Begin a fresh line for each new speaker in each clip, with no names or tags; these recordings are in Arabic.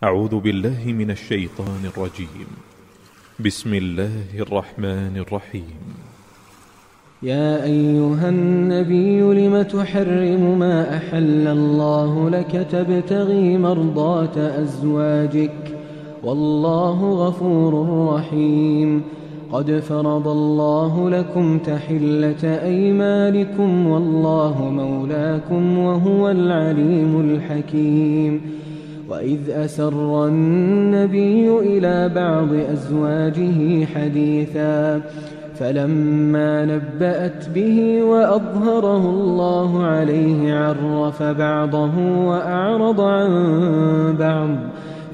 أعوذ بالله من الشيطان الرجيم. بسم الله الرحمن الرحيم.
يا أيها النبي لم تحرم ما أحل الله لك تبتغي مرضات أزواجك والله غفور رحيم. قد فرض الله لكم تحلة أيمانكم والله مولاكم وهو العليم الحكيم. وإذ أسر النبي إلى بعض أزواجه حديثا فلما نبأت به وأظهره الله عليه عرف بعضه وأعرض عن بعض.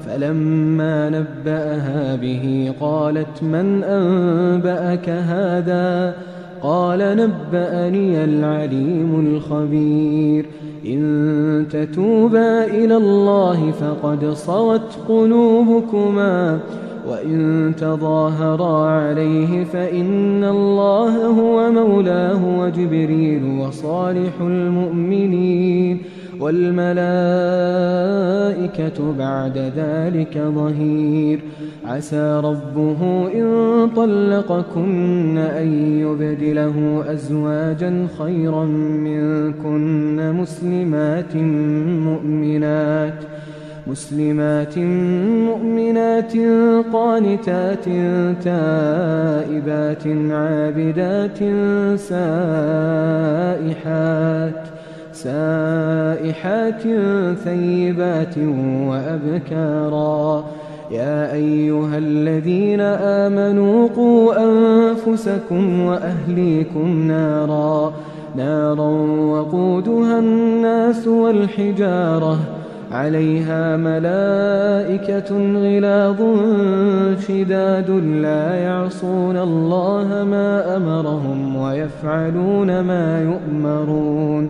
فلما نبأها به قالت من أنبأك هذا؟ قال نبأني العليم الخبير. إن تتوبا إلى الله فقد صغت قلوبكما وإن تظاهرا عليه فإن الله هو مولاه وجبريل وصالح المؤمنين والملائكة بعد ذلك ظهير. عسى ربه إن طلقكن أن يبدله أزواجا خيرا منكن مسلمات مؤمنات قانتات تائبات عابدات سائحات ثيبات وأبكارا. يا أيها الذين آمنوا قوا أنفسكم وأهليكم نارا وقودها الناس والحجارة عليها ملائكة غلاظ شداد لا يعصون الله ما أمرهم ويفعلون ما يؤمرون.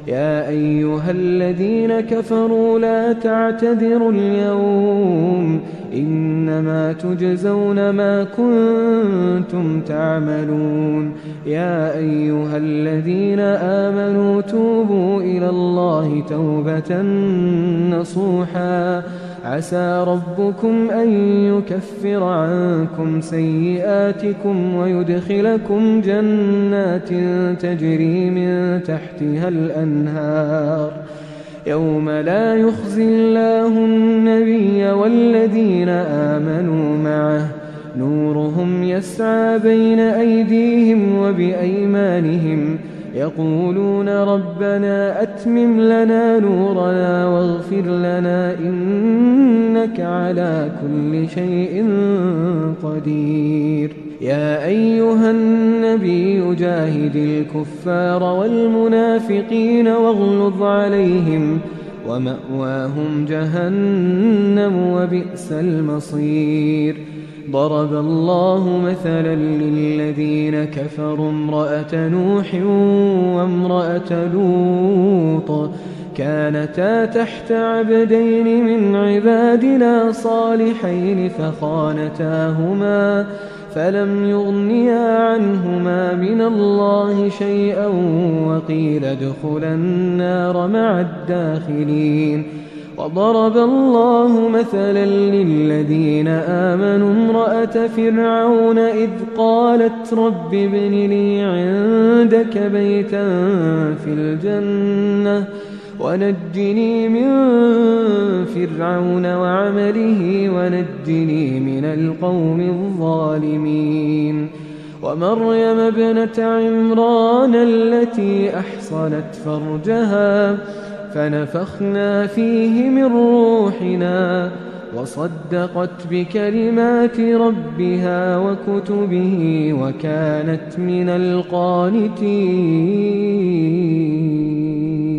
يا أيها الذين كفروا لا تعتذروا اليوم إنما تجزون ما كنتم تعملون. يا أيها الذين آمنوا توبوا إلى الله توبة نصوحا عسى ربكم أن يكفر عنكم سيئاتكم ويدخلكم جنات تجري من تحتها الأنهار يوم لا يخزي الله النبي والذين آمنوا معه نورهم يسعى بين أيديهم وبأيمانهم يقولون ربنا أتمم لنا نورنا واغفر لنا إنك على كل شيء قدير. يا أيها النبي جاهد الكفار والمنافقين واغلظ عليهم ومأواهم جهنم وبئس المصير. ضرب الله مثلا للذين كفروا امرأة نوح وامرأة لوط كانتا تحت عبدين من عبادنا صالحين فخانتاهما فلم يغنيا عنهما من الله شيئا وقيل ادخلا النار مع الداخلين. وضرب الله مثلا للذين آمنوا امرأة فرعون إذ قالت رب ابن لي عندك بيتا في الجنة ونجني من فرعون وعمله ونجني من القوم الظالمين. ومريم ابنة عمران التي أحصنت فرجها فنفخنا فيه من روحنا وصدقت بكلمات ربها وكتبه وكانت من القانتين.